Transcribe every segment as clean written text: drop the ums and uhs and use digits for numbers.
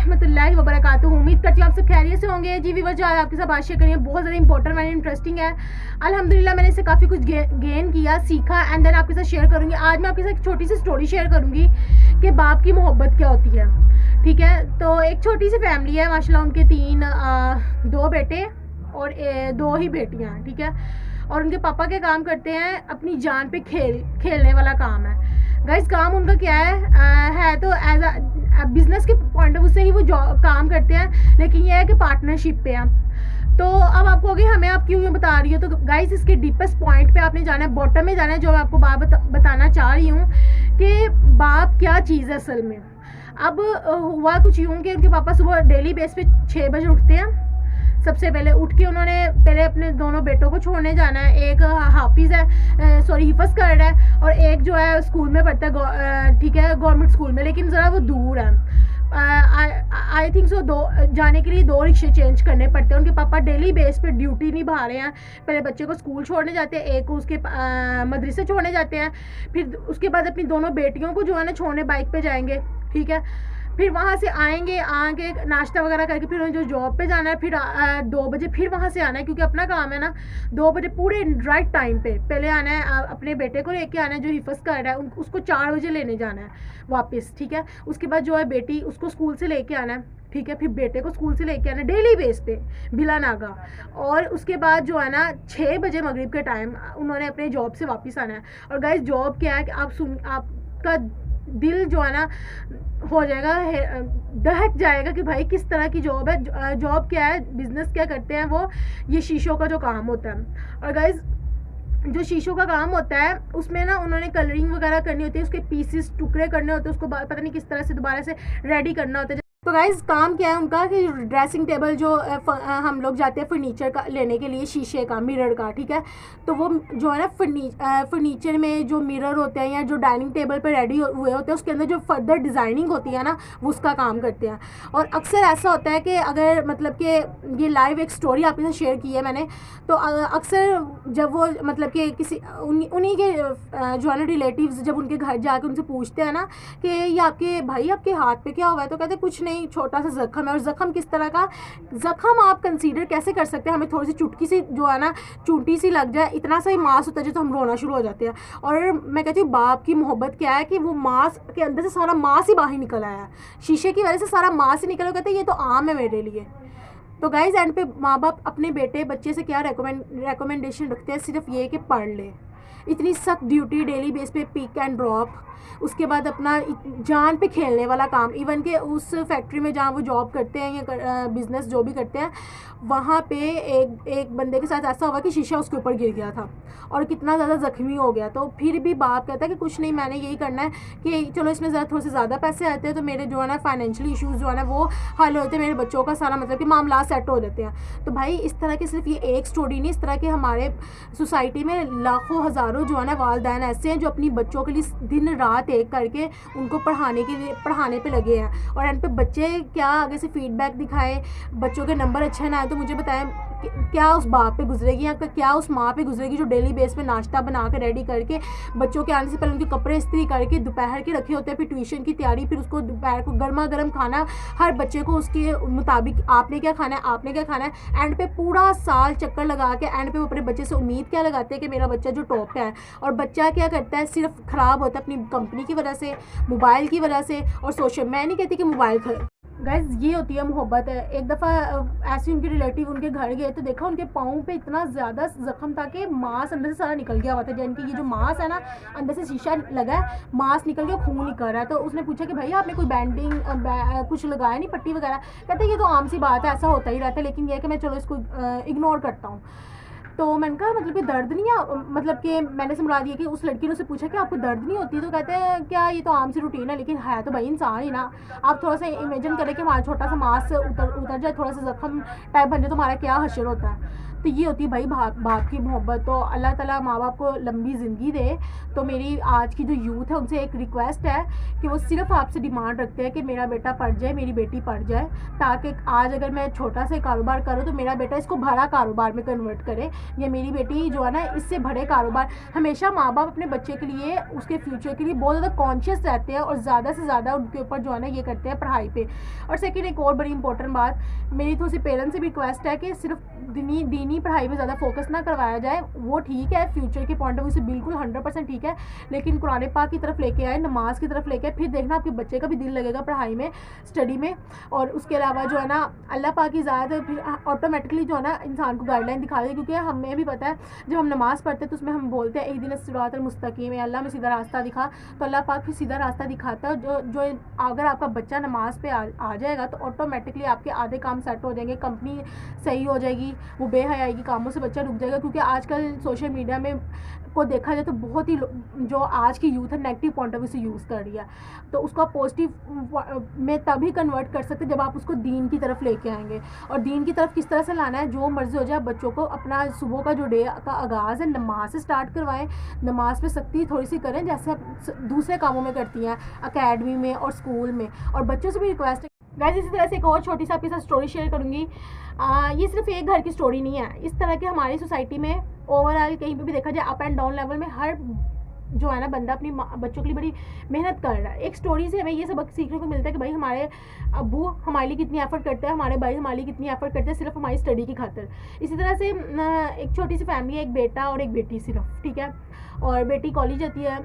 रहमतुल्लाहि व बरकातुहू। उम्मीद करती हूँ आप सब खैरियत से होंगे। जी व्यूअर्स, जो आज आपके साथ बात शेयर करेंगे बहुत ज़्यादा इंपॉर्टेंट एंड इंटरेस्टिंग है। अल्हम्दुलिल्लाह मैंने इससे काफ़ी कुछ गेन किया, सीखा एंड देन आपके साथ शेयर करूँगी। आज मैं आपके साथ एक छोटी सी स्टोरी शेयर करूँगी कि बाप की मोहब्बत क्या होती है। ठीक है, तो एक छोटी सी फैमिली है माशाल्लाह, उनके दो बेटे और दो ही बेटियाँ। ठीक है, और उनके पापा क्या काम करते हैं, अपनी जान पे खेलने वाला काम है। गाइस, काम उनका क्या है तो एज अ बिजनेस के पॉइंट ऑफ व्यू से ही वो काम करते हैं, लेकिन यह है कि पार्टनरशिप पे है। तो अब आपको होगी हमें आप क्यों ये बता रही हो, तो गाइस इसके डीपेस्ट पॉइंट पे आपने जाना है, बॉटम में जाना है, जो मैं आपको बात बताना चाह रही हूँ कि बाप क्या चीज़ है असल में। अब हुआ कुछ यूँ कि उनके पापा सुबह डेली बेस पे 6 बजे उठते हैं। सबसे पहले उठ के उन्होंने पहले अपने दोनों बेटों को छोड़ने जाना है। एक हाफिज़ है, सॉरी हिफज कर रहा है, और एक जो है स्कूल में पढ़ता है, ठीक है, गवर्नमेंट स्कूल में, लेकिन ज़रा वो दूर है। आई थिंक सो जाने के लिए 2 रिक्शे चेंज करने पड़ते हैं। उनके पापा डेली बेस पे ड्यूटी निभा रहे हैं। पहले बच्चे को स्कूल छोड़ने जाते हैं, एक को उसके मदरसे छोड़ने जाते हैं, फिर उसके बाद अपनी दोनों बेटियों को जो है ना छोड़ने बाइक पे जाएंगे। ठीक है, फिर वहाँ से आएंगे, आके नाश्ता वगैरह करके फिर उन्हें जो जॉब पे जाना है, फिर 2 बजे फिर वहाँ से आना है, क्योंकि अपना काम है ना। 2 बजे पूरे राइट टाइम पे पहले आना है, अपने बेटे को लेके आना है जो हिफज कर रहा है, उसको 4 बजे लेने जाना है वापस। ठीक है, उसके बाद जो है बेटी उसको स्कूल से लेके आना है। ठीक है, फिर बेटे को स्कूल से लेके आना डेली बेस पे बिला नागा, और उसके बाद जो है ना 6 बजे मगरिब के टाइम उन्होंने अपने जॉब से वापस आना है। और गाइस, जॉब क्या है कि आपका दिल जो है ना हो जाएगा, दहक जाएगा कि भाई किस तरह की जॉब है। जॉब क्या है, बिजनेस क्या करते हैं वो, ये शीशों का जो काम होता है। और गाइस, जो शीशों का काम होता है उसमें ना उन्होंने कलरिंग वगैरह करनी होती है, उसके पीसेस टुकड़े करने होते हैं, उसको पता नहीं किस तरह से दोबारा से रेडी करना होता है। तो गाइज, काम क्या है उनका कि ड्रेसिंग टेबल जो हम लोग जाते हैं फर्नीचर का लेने के लिए, शीशे का, मिरर का, ठीक है, तो वो जो है ना फर्नीचर में जो मिरर होते हैं या जो डाइनिंग टेबल पे रेडी हुए होते हैं, उसके अंदर जो फर्दर डिज़ाइनिंग होती है ना, वो उसका काम करते हैं। और अक्सर ऐसा होता है कि अगर मतलब कि ये लाइव एक स्टोरी आपके साथ शेयर की है मैंने, तो अक्सर जब वो मतलब कि किसी उन्हीं के जो है ना रिलेटिव्स जब उनके घर जाके उनसे पूछते हैं ना कि ये आपके भाई आपके हाथ पे क्या हुआ है, तो कहते कुछ नहीं, छोटा सा जख्म है। और जख्म किस तरह का जख्म आप कंसीडर कैसे कर सकते हैं, हमें थोड़ी सी चुटकी सी जो है ना चूंटी सी लग जाए, इतना सा ही मांस होता है जो, तो हम रोना शुरू हो जाते हैं। और मैं कहती हूँ बाप की मोहब्बत क्या है कि वो मांस के अंदर से सारा मांस ही बाहर निकल आया है, शीशे की वजह से सारा मांस ही निकल, कहते हैं ये तो आम है मेरे लिए। तो गाइज, एंड पे माँ बाप अपने बच्चे से क्या रिकमेंडेशन रखते हैं, सिर्फ ये कि पढ़ ले। इतनी सख्त ड्यूटी डेली बेस पे, पिक एंड ड्रॉप, उसके बाद अपना जान पे खेलने वाला काम। इवन के उस फैक्ट्री में जहाँ वो जॉब करते हैं या बिज़नेस जो भी करते हैं, वहाँ पे एक बंदे के साथ ऐसा हुआ कि शीशा उसके ऊपर गिर गया था और कितना ज़्यादा ज़ख्मी हो गया। तो फिर भी बाप कहता है कि कुछ नहीं, मैंने यही करना है कि चलो इसमें ज़रा थोड़े से ज़्यादा पैसे आते हैं तो मेरे जो है ना फाइनेंशियल इशूज़ जो है ना वो हल होते हैं, मेरे बच्चों का सारा मतलब कि मामला सेट हो जाते हैं। तो भाई, इस तरह की सिर्फ ये एक स्टोरी नहीं, इस तरह के हमारे सोसाइटी में लाखों हज़ारों जो है ना वालिदैन ऐसे हैं जो अपनी बच्चों के लिए दिन रात एक करके उनको पढ़ाने पे लगे हैं। और एंड पे बच्चे क्या आगे से फीडबैक दिखाए, बच्चों के नंबर अच्छे ना आए तो मुझे बताएं क्या उस बाप पे गुजरेगी या क्या उस माँ पे गुजरेगी जो डेली बेस पे नाश्ता बना के रेडी करके बच्चों के आने से पहले उनके कपड़े इस्त्री करके दोपहर के रखे होते हैं, फिर ट्यूशन की तैयारी, फिर उसको दोपहर को गर्मा गर्म खाना, हर बच्चे को उसके मुताबिक आपने क्या खाना है, आपने क्या खाना है। एंड पे पूरा साल चक्कर लगा के एंड पे वो अपने बच्चे से उम्मीद क्या लगाते हैं कि मेरा बच्चा जो टॉप पे है, और बच्चा क्या करता है, सिर्फ ख़राब होता है अपनी कंपनी की वजह से, मोबाइल की वजह से और सोशल। मैं नहीं कहती कि मोबाइल गाइज, ये होती है मोहब्बत है। एक दफ़ा ऐसे उनके रिलेटिव उनके घर गए तो देखा उनके पाँव पे इतना ज़्यादा जख्म था कि मांस अंदर से सारा निकल गया हुआ था, यानी कि ये जो मांस है ना अंदर से शीशा लगा है, मांस निकल गया, खून निकल रहा है। तो उसने पूछा कि भैया आपने कोई बैंडिंग कुछ लगाया नहीं, पट्टी वगैरह? कहते ये तो आम सी बात है, ऐसा होता ही रहता है, लेकिन यह है कि मैं चलो इसको इग्नोर करता हूँ। तो मैंने कहा मतलब कि दर्द नहीं है, मतलब कि मैंने समझा दिया कि उस लड़की ने उससे पूछा कि आपको दर्द नहीं होती? तो कहते हैं क्या ये तो आम सी रूटीन है, लेकिन है तो भाई इंसान ही ना। आप थोड़ा सा इमेजिन करें कि हमारा छोटा सा मांस उतर जाए, थोड़ा सा जख्म टाइप बन जाए तो हमारा क्या हश्र होता है। तो ये होती है भाई बाप की मोहब्बत। तो अल्लाह ताला माँ बाप को लंबी ज़िंदगी दे। तो मेरी आज की जो यूथ है उनसे एक रिक्वेस्ट है कि वो सिर्फ आपसे डिमांड रखते हैं कि मेरा बेटा पढ़ जाए, मेरी बेटी पढ़ जाए, ताकि आज अगर मैं छोटा सा कारोबार करूँ तो मेरा बेटा इसको बड़ा कारोबार में कन्वर्ट करे, या मेरी बेटी जो है ना इससे बड़े कारोबार। हमेशा माँ बाप अपने बच्चे के लिए, उसके फ्यूचर के लिए बहुत ज़्यादा कॉन्शियस रहते हैं और ज़्यादा से ज़्यादा उनके ऊपर जो है ना ये करते हैं पढ़ाई पे। और सेकंड एक और बड़ी इंपॉर्टेंट बात, मेरी थोड़ी सी पेरेंट्स से भी रिक्वेस्ट है कि सिर्फ दीनी पढ़ाई पे ज़्यादा फोकस ना करवाया जाए। वो ठीक है, फ्यूचर के पॉइंट ऑफ व्यू से बिल्कुल 100% ठीक है, लेकिन कुरान पाक की तरफ लेके आए, नमाज की तरफ लेके आए, फिर देखना आपके बच्चे का भी दिल लगेगा पढ़ाई में, स्टडी में। और उसके अलावा जो है ना अल्लाह पाक की ज़ात फिर ऑटोमेटिकली जो है ना इंसान को गाइडलाइन दिखा दे, क्योंकि हमें भी पता है जब हम नमाज़ पढ़ते हैं तो उसमें हम बोलते हैं इहदिना सिरातल मुस्तकीम, अल्लाह में सीधा रास्ता दिखा। तो अल्लाह पाक फिर सीधा रास्ता दिखाता है। जो अगर आपका बच्चा नमाज पे आ जाएगा तो ऑटोमेटिकली आपके आधे काम सेट हो जाएंगे, कंपनी सही हो जाएगी, वो बेहयाई के कामों से बच्चा रुक जाएगा। क्योंकि आजकल सोशल मीडिया में को देखा जाए तो बहुत ही जो आज की यूथ है नेगेटिव पॉइंट ऑफ व्यू से यूज़ कर रही है, तो उसको पॉजिटिव में तभी कन्वर्ट कर सकते जब आप उसको दीन की तरफ लेके आएंगे। और दीन की तरफ किस तरह से लाना है, जो मर्ज़ी हो जाए, बच्चों को अपना सुबह का जो डे का आगाज़ है नमाज से स्टार्ट करवाएं, नमाज पे सख्ती थोड़ी सी करें जैसे आप दूसरे कामों में करती हैं अकेडमी में और स्कूल में। और बच्चों से भी रिक्वेस्ट है गाइस, इसी तरह से एक और छोटी सी आपके साथ स्टोरी शेयर करूँगी। ये सिर्फ एक घर की स्टोरी नहीं है, इस तरह की हमारी सोसाइटी में ओवरऑल कहीं पे भी देखा जाए अप एंड डाउन लेवल में हर जो है ना बंदा अपनी बच्चों के लिए बड़ी मेहनत कर रहा है। एक स्टोरी से हमें ये सबक सीखने को मिलता है कि भाई हमारे अब्बू हमारे लिए कितनी एफर्ट करते हैं, हमारे भाई हमारे लिए कितनी एफर्ट करते हैं सिर्फ हमारी स्टडी की खातिर। इसी तरह से एक छोटी सी फैमिली है, एक बेटा और एक बेटी सिर्फ, ठीक है। और बेटी कॉलेज जाती है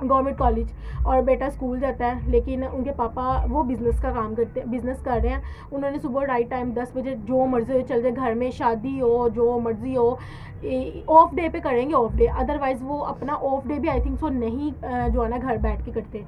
गवर्नमेंट कॉलेज, और बेटा स्कूल जाता है, लेकिन उनके पापा वो बिज़नेस का काम करते हैं, बिज़नेस कर रहे हैं। उन्होंने सुबह राइट टाइम 10 बजे जो मर्ज़ी हो चल जाए, घर में शादी हो जो मर्ज़ी हो, ऑफ डे पे करेंगे ऑफ डे, अदरवाइज़ वो अपना ऑफ डे भी आई थिंक सो नहीं जो है ना घर बैठ के करते।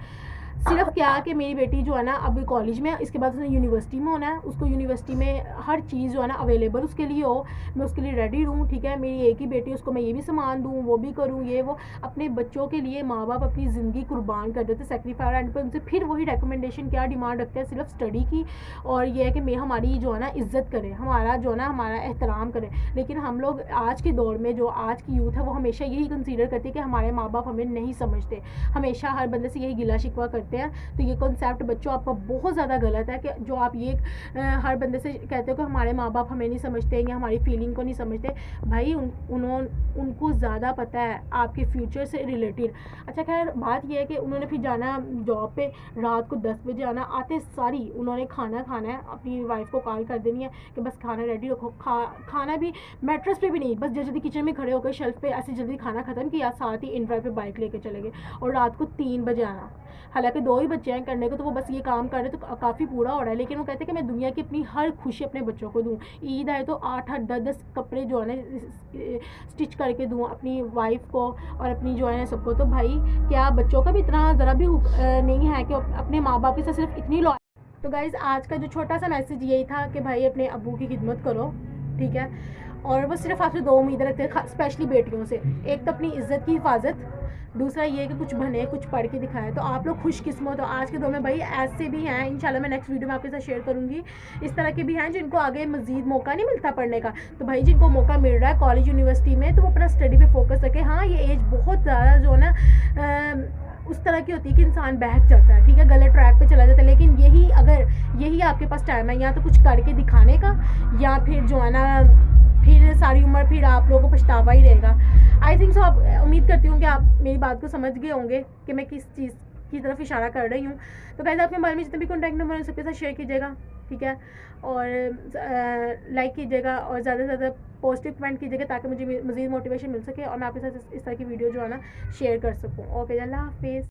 सिर्फ क्या कि मेरी बेटी जो है ना अभी कॉलेज में, इसके बाद उसने यूनिवर्सिटी में होना है, उसको यूनिवर्सिटी में हर चीज़ जो है ना अवेलेबल उसके लिए हो, मैं उसके लिए रेडी रहूँ, ठीक है। मेरी एक ही बेटी, उसको मैं ये भी सामान दूँ, वो भी करूँ, ये वो अपने बच्चों के लिए माँ बाप अपनी ज़िंदगी कुर्बान कर देते, सेक्रीफाई एंड पर उनसे फिर वही रिकमेंडेशन क्या डिमांड रखते हैं सिर्फ स्टडी की, और ये है कि मैं हमारी जो है ना इज़्ज़त करें, हमारा जो है ना हमारा एहतराम करें। लेकिन हम लोग आज के दौर में जो आज की यूथ है वो हमेशा यही कंसीडर करती है कि हमारे माँ बाप हमें नहीं समझते, हमेशा हर बंदे से यही गिला शिकवा करते हैं। तो ये कॉन्सेप्ट बच्चों आपका बहुत ज़्यादा गलत है कि जो आप ये हर बंदे से कहते हो कि हमारे माँ बाप हमें नहीं समझते या हमारी फीलिंग को नहीं समझते। भाई उनको ज़्यादा पता है आपके फ्यूचर से रिलेटेड। अच्छा खैर बात यह है कि उन्होंने फिर जाना जॉब पे, रात को 10 बजे आना, आते सारी उन्होंने खाना खाना है, अपनी वाइफ को कॉल कर देनी है कि बस खाना रेडी रखो। खाना भी मैट्रेस पे भी नहीं, बस जल्दी किचन में खड़े होकर शेल्फ पे ऐसे जल्दी खाना ख़त्म किया, साथ ही इन ड्राइव पे बाइक लेके चले गए और रात को 3 बजे आना। हालांकि 2 ही बच्चे हैं करने को, तो वो बस ये काम कर रहे तो काफ़ी पूरा हो रहा है, लेकिन वो कहते हैं कि मैं दुनिया की अपनी हर खुशी अपने बच्चों को दूँ। ईद आए तो 8-8 10-10 कपड़े जो है ना स्टिच करके दूँ अपनी वाइफ को और अपनी जो है ना सबको। तो भाई क्या बच्चों का भी इतना ज़रा भी नहीं है कि अपने माँ बाप के साथ सिर्फ इतनी लॉ। तो गाइज़ आज का जो छोटा सा मैसेज यही था कि भाई अपने अब्बू की खिदमत करो, ठीक है। और वो सिर्फ आपसे 2 उम्मीदें रखते हैं, स्पेशली बेटियों से। एक तो अपनी इज़्ज़त की हिफाजत, दूसरा ये कि कुछ बने, कुछ पढ़ के दिखाए। तो आप लोग खुशकिस्मत हो आज के दौर में। भाई ऐसे भी हैं, इंशाल्लाह मैं नेक्स्ट वीडियो में आपके साथ शेयर करूँगी, इस तरह के भी हैं जिनको आगे मज़ीद मौका नहीं मिलता पढ़ने का। तो भाई जिनको मौका मिल रहा है कॉलेज यूनिवर्सिटी में, तो वो अपना स्टडी पे फोकस रखें। हाँ ये एज बहुत ज़्यादा जो है ना उस तरह की होती है कि इंसान बहक जाता है, ठीक है, गलत ट्रैक पे चला जाता है। लेकिन यही आपके पास टाइम है, या तो कुछ करके दिखाने का, या फिर जो है ना फिर सारी उम्र फिर आप लोगों को पछतावा ही रहेगा। आई थिंक सो आप उम्मीद करती हूँ कि आप मेरी बात को समझ गए होंगे कि मैं किस चीज़ की तरफ इशारा कर रही हूँ। तो गाइस आपके बारे में जितने भी कॉन्टैक्ट नंबर हैं सबके साथ शेयर कीजिएगा, ठीक है, और लाइक कीजिएगा और ज़्यादा से ज़्यादा पॉजिटिव कमेंट कीजिएगा ताकि मुझे मज़ीद मोटिवेशन मिल सके और मैं आपके साथ इस तरह की वीडियो जो है ना शेयर कर सकूँ। ओके, अल्लाह हाफिज़।